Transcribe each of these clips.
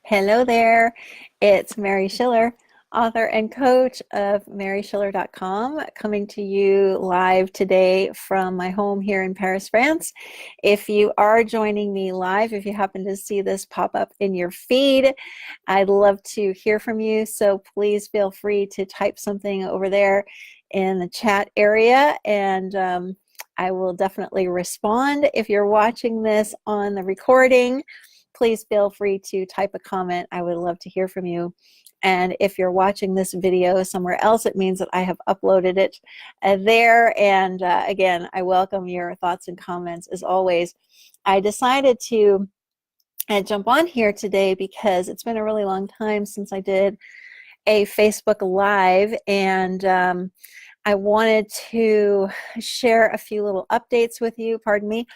Hello there. It's Mary Schiller, author and coach of maryschiller.com, coming to you live today from my home here in Paris, France. If you are joining me live, if you happen to see this pop up in your feed, I'd love to hear from you. So please feel free to type something over there in the chat area, and I will definitely respond. If you're watching this on the recording, please feel free to type a comment. I would love to hear from you. And if you're watching this video somewhere else, it means that I have uploaded it there. And again, I welcome your thoughts and comments as always. I decided to jump on here today because it's been a really long time since I did a Facebook Live, and I wanted to share a few little updates with you. Pardon me.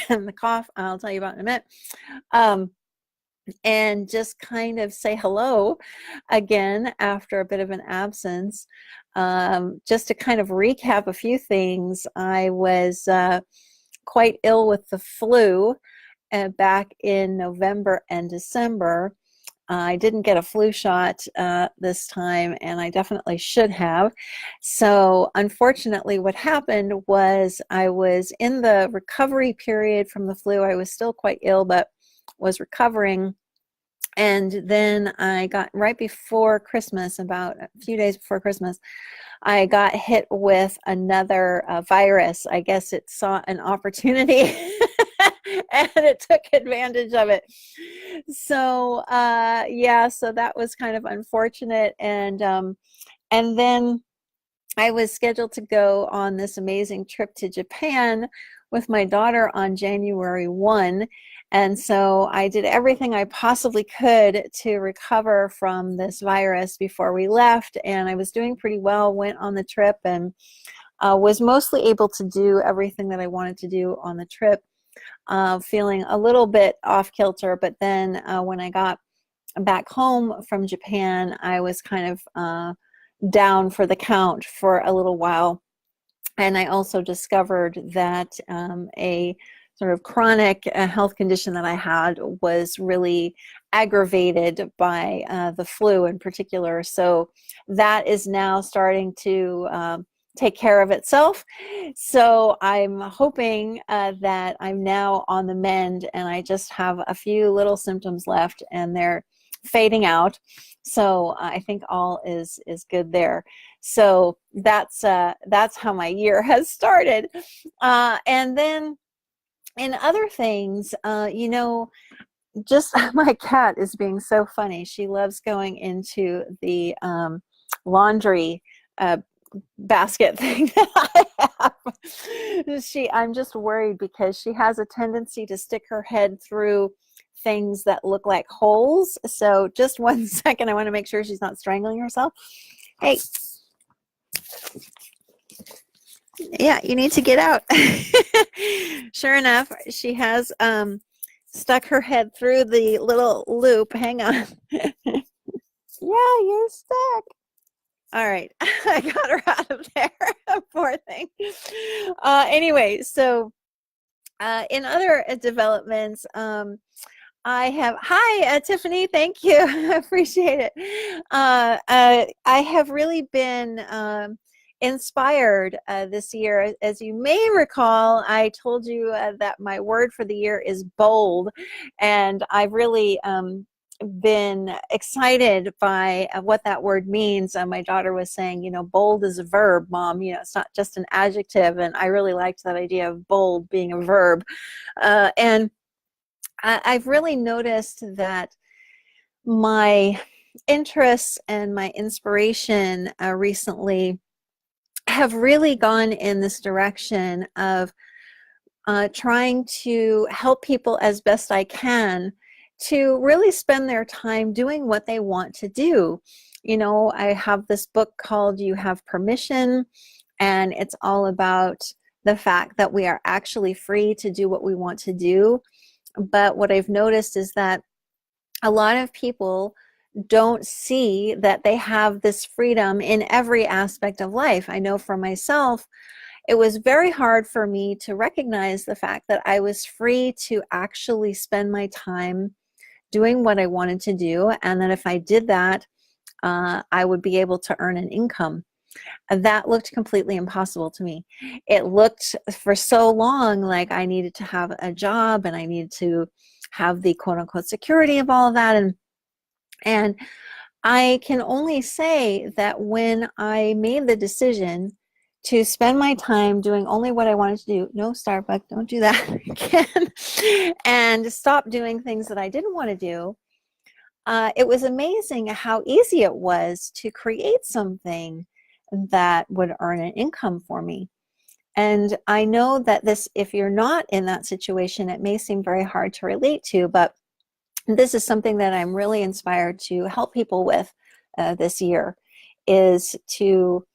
And the cough I'll tell you about in a minute, and just kind of say hello again after a bit of an absence. Just to kind of recap a few things, I was quite ill with the flu back in November and December. I didn't get a flu shot this time, and I definitely should have. So unfortunately, what happened was I was in the recovery period from the flu. I was still quite ill, but was recovering. And then I got, right before Christmas, about a few days before Christmas, I got hit with another virus. I guess it saw an opportunity and it took advantage of it. So yeah, so that was kind of unfortunate. And then I was scheduled to go on this amazing trip to Japan with my daughter on January 1. And so I did everything I possibly could to recover from this virus before we left. And I was doing pretty well, went on the trip, and was mostly able to do everything that I wanted to do on the trip. Feeling a little bit off kilter, but then when I got back home from Japan, I was kind of down for the count for a little while. And I also discovered that a sort of chronic health condition that I had was really aggravated by the flu in particular. So that is now starting to take care of itself. So I'm hoping that I'm now on the mend, and I just have a few little symptoms left, and they're fading out. So I think all is good there. So that's how my year has started. And then in other things, just my cat is being so funny. She loves going into the laundry basket thing that I have. I'm just worried because she has a tendency to stick her head through things that look like holes. So just 1 second, I want to make sure she's not strangling herself. Hey. Yeah, you need to get out. Sure enough, she has stuck her head through the little loop. Hang on. Yeah, you're stuck. All right, I got her out of there. Poor thing. Anyway, so in other developments, I have, hi, Tiffany, thank you. I appreciate it. I have really been inspired this year. As you may recall, I told you that my word for the year is bold, and I've really been excited by what that word means. My daughter was saying, bold is a verb, Mom, it's not just an adjective, and I really liked that idea of bold being a verb. And I've really noticed that my interests and my inspiration recently have really gone in this direction of trying to help people as best I can to really spend their time doing what they want to do. I have this book called You Have Permission, and it's all about the fact that we are actually free to do what we want to do. But what I've noticed is that a lot of people don't see that they have this freedom in every aspect of life. I know for myself, it was very hard for me to recognize the fact that I was free to actually spend my time doing what I wanted to do, and that if I did that, I would be able to earn an income. That looked completely impossible to me. It looked for so long like I needed to have a job and I needed to have the quote unquote security of all of that. And I can only say that when I made the decision to spend my time doing only what I wanted to do, no Starbucks, don't do that again, and stop doing things that I didn't want to do, it was amazing how easy it was to create something that would earn an income for me. And I know that this, if you're not in that situation, it may seem very hard to relate to, but this is something that I'm really inspired to help people with this year, is to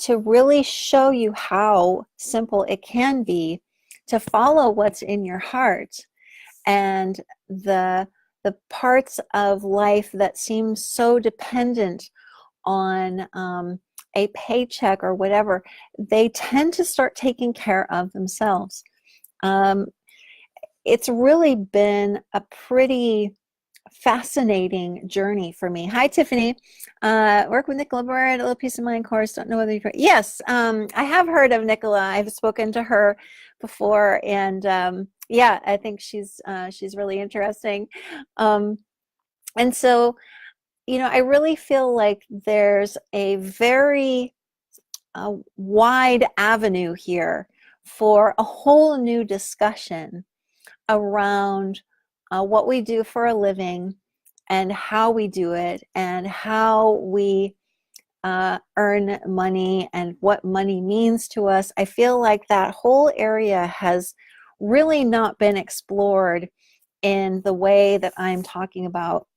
really show you how simple it can be to follow what's in your heart, and the parts of life that seem so dependent on a paycheck or whatever, they tend to start taking care of themselves. It's really been a pretty fascinating journey for me. Hi, Tiffany. Work with Nicola Bird, a little peace of mind course. Don't know whether you've heard. Yes, I have heard of Nicola. I've spoken to her before, and yeah, I think she's really interesting. And so, I really feel like there's a very wide avenue here for a whole new discussion around what we do for a living and how we do it and how we earn money and what money means to us. I feel like that whole area has really not been explored in the way that I'm talking about.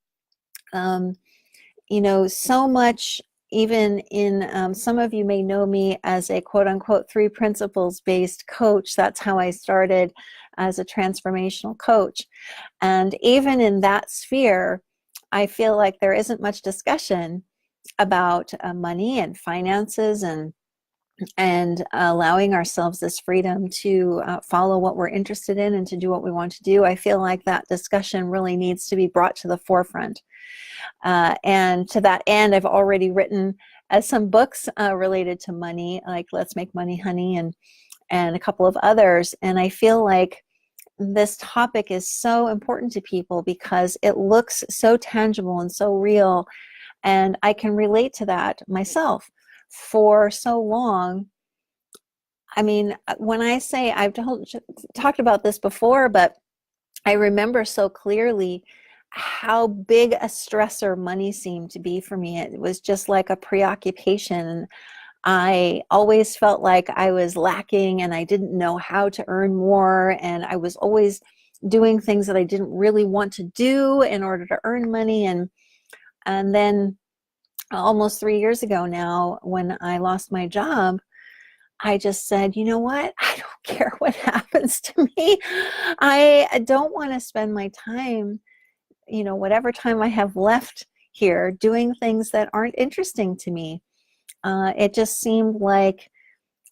So much, even in some of you may know me as a quote unquote 3 principles based coach. That's how I started as a transformational coach. And even in that sphere, I feel like there isn't much discussion about money and finances and allowing ourselves this freedom to follow what we're interested in and to do what we want to do. I feel like that discussion really needs to be brought to the forefront. And to that end, I've already written some books related to money, like Let's Make Money, Honey, and a couple of others. And I feel like this topic is so important to people because it looks so tangible and so real. And I can relate to that myself for so long. I mean, when I say, I've talked about this before, but I remember so clearly how big a stressor money seemed to be for me. It was just like a preoccupation. I always felt like I was lacking and I didn't know how to earn more, and I was always doing things that I didn't really want to do in order to earn money. And then almost 3 years ago now, when I lost my job, I just said, you know what? I don't care what happens to me. I don't want to spend my time, whatever time I have left here, doing things that aren't interesting to me. It just seemed like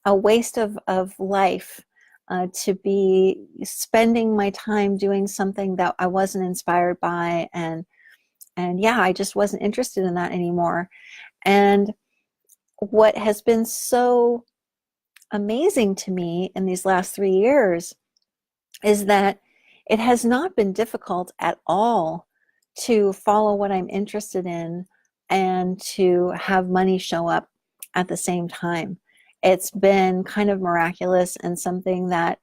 a waste of life to be spending my time doing something that I wasn't inspired by. And yeah, I just wasn't interested in that anymore. And what has been so amazing to me in these last 3 years is that it has not been difficult at all to follow what I'm interested in and to have money show up at the same time. It's been kind of miraculous and something that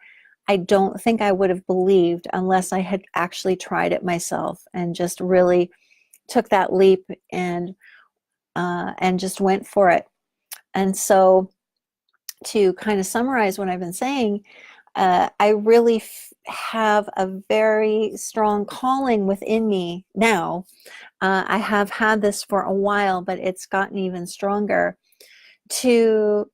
I don't think I would have believed unless I had actually tried it myself and just really took that leap and just went for it. And so, to kind of summarize what I've been saying, I really have a very strong calling within me now. I have had this for a while, but it's gotten even stronger to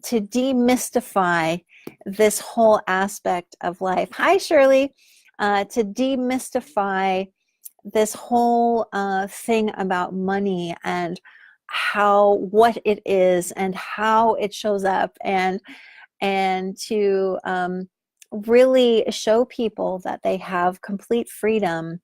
demystify this whole aspect of life. Hi, Shirley. To demystify this whole thing about money and what it is and how it shows up, and to really show people that they have complete freedom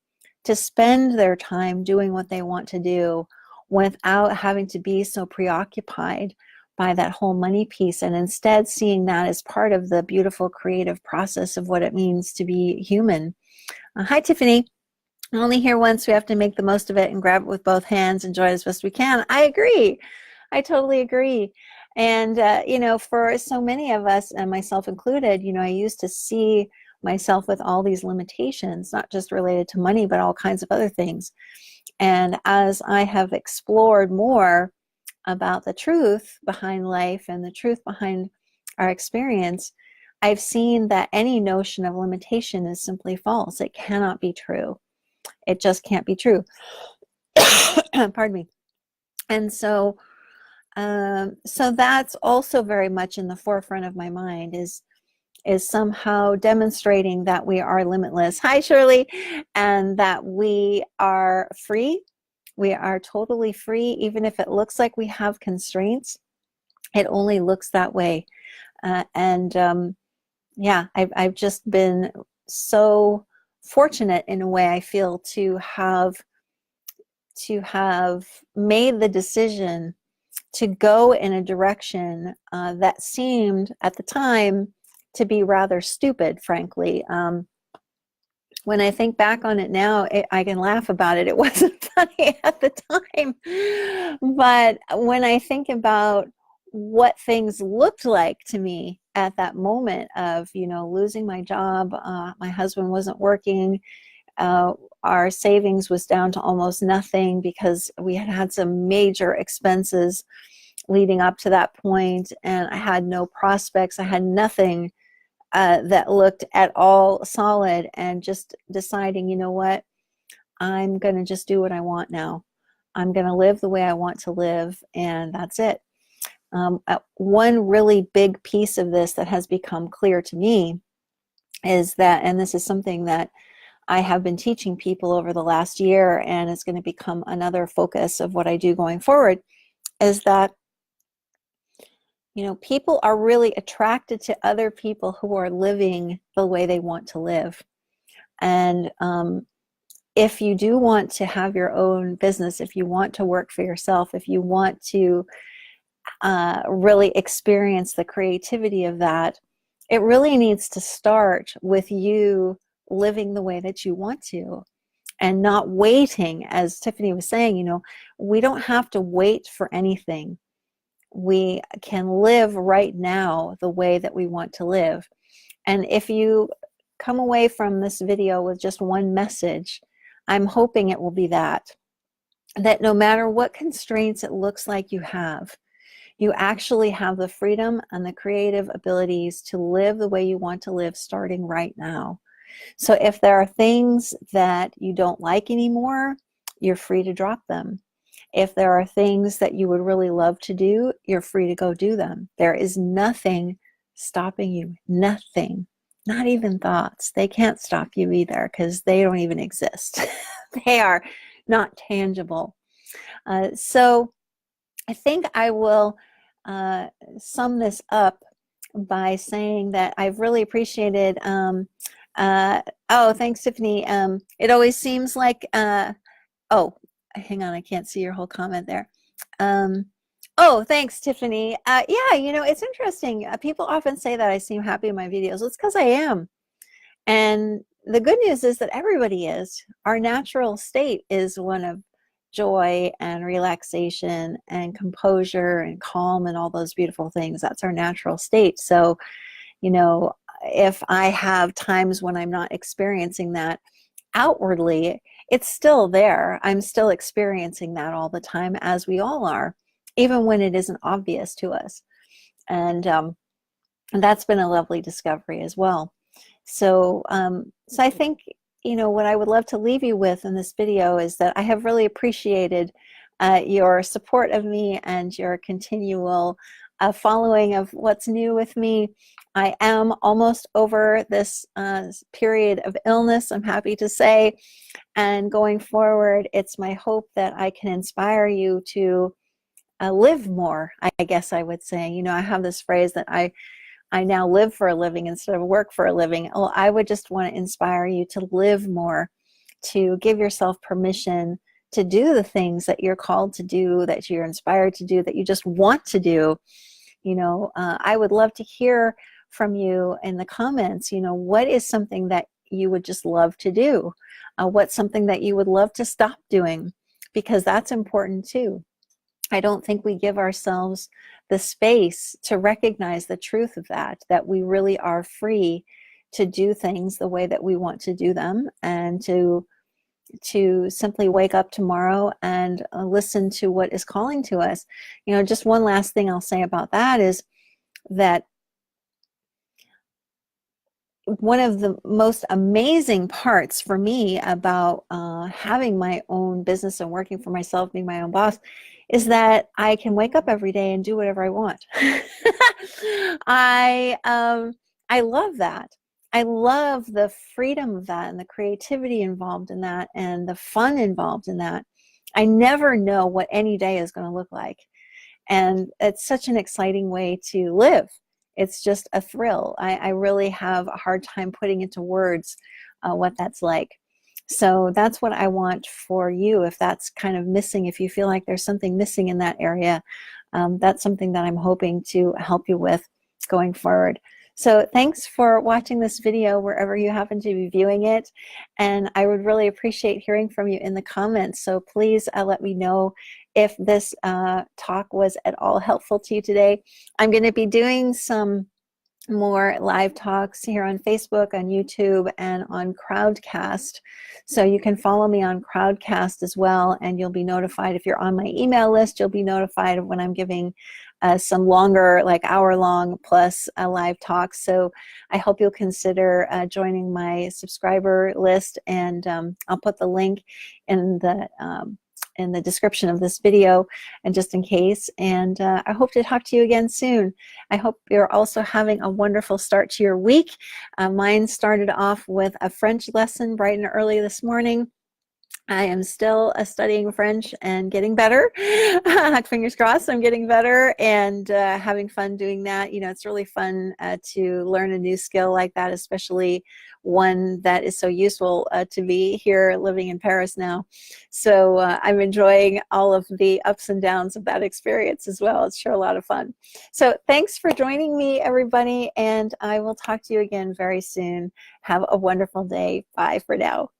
to spend their time doing what they want to do without having to be so preoccupied by that whole money piece, and instead seeing that as part of the beautiful creative process of what it means to be human. Hi, Tiffany. Only here once, we have to make the most of it and grab it with both hands, enjoy it as best we can. I agree. I totally agree. And, you know, for so many of us, and myself included, you know, I used to see myself with all these limitations, not just related to money, but all kinds of other things. And as I have explored more about the truth behind life and the truth behind our experience, I've seen that any notion of limitation is simply false. It cannot be true. It just can't be true. Pardon me. And so, so that's also very much in the forefront of my mind, is somehow demonstrating that we are limitless. Hi, Shirley. And that we are free. We are totally free, even if it looks like we have constraints. It only looks that way. Yeah, I've just been so fortunate, in a way, I feel, to have made the decision to go in a direction that seemed at the time to be rather stupid, frankly. When I think back on it now, I can laugh about it. It wasn't funny at the time. But when I think about what things looked like to me at that moment of, you know, losing my job, my husband wasn't working, our savings was down to almost nothing because we had had some major expenses leading up to that point, and I had no prospects. I had nothing that looked at all solid, and just deciding, you know what, I'm going to just do what I want now. I'm going to live the way I want to live, and that's it. One really big piece of this that has become clear to me is that, and this is something that I have been teaching people over the last year, and it's going to become another focus of what I do going forward, is that, you know, people are really attracted to other people who are living the way they want to live. And if you do want to have your own business, if you want to work for yourself, if you want to really experience the creativity of that, it really needs to start with you living the way that you want to, and not waiting. As Tiffany was saying, you know, we don't have to wait for anything. We can live right now the way that we want to live. And if you come away from this video with just one message, I'm hoping it will be that no matter what constraints it looks like you have, you actually have the freedom and the creative abilities to live the way you want to live, starting right now. So if there are things that you don't like anymore, you're free to drop them. If there are things that you would really love to do, you're free to go do them. There is nothing stopping you. Nothing. Not even thoughts. They can't stop you either, because they don't even exist. They are not tangible. So I think I will sum this up by saying that I've really appreciated oh, thanks, Tiffany. It always seems like oh, hang on, I can't see your whole comment there. Oh, thanks, Tiffany. Yeah, you know, it's interesting. People often say that I seem happy in my videos. It's because I am. And the good news is that everybody is. Our natural state is one of joy and relaxation and composure and calm and all those beautiful things. That's our natural state. So, you know, if I have times when I'm not experiencing that outwardly, it's still there. I'm still experiencing that all the time, as we all are, even when it isn't obvious to us. And that's been a lovely discovery as well. So, so I think, you know, what I would love to leave you with in this video is that I have really appreciated your support of me and your continual following of what's new with me. I am almost over this period of illness, I'm happy to say, and going forward, it's my hope that I can inspire you to live more, I guess I would say. You know, I have this phrase that I now live for a living instead of work for a living. Well, I would just want to inspire you to live more, to give yourself permission to do the things that you're called to do, that you're inspired to do, that you just want to do. You know, I would love to hear from you in the comments. You know, what is something that you would just love to do? What's something that you would love to stop doing? Because that's important too. I don't think we give ourselves the space to recognize the truth of that, that we really are free to do things the way that we want to do them, and to simply wake up tomorrow and listen to what is calling to us. You know, just one last thing I'll say about that is that one of the most amazing parts for me about having my own business and working for myself, being my own boss, is that I can wake up every day and do whatever I want. I love that. I love the freedom of that and the creativity involved in that and the fun involved in that. I never know what any day is going to look like. And it's such an exciting way to live. It's just a thrill. I really have a hard time putting into words what that's like. So that's what I want for you. If that's kind of missing, if you feel like there's something missing in that area, that's something that I'm hoping to help you with going forward. So thanks for watching this video wherever you happen to be viewing it. And I would really appreciate hearing from you in the comments. So please let me know if this talk was at all helpful to you today. I'm going to be doing some more live talks here on Facebook, on YouTube, and on Crowdcast. So you can follow me on Crowdcast as well, and you'll be notified. If you're on my email list, you'll be notified of when I'm giving some longer, like hour-long plus live talks. So I hope you'll consider joining my subscriber list, and I'll put the link in the description of this video, and just in case. And I hope to talk to you again soon. I hope you're also having a wonderful start to your week. Mine started off with a French lesson bright and early this morning. I am still studying French and getting better. Fingers crossed, I'm getting better and having fun doing that. You know, it's really fun to learn a new skill like that, especially one that is so useful to me here living in Paris now. So I'm enjoying all of the ups and downs of that experience as well. It's sure a lot of fun. So thanks for joining me, everybody, and I will talk to you again very soon. Have a wonderful day. Bye for now.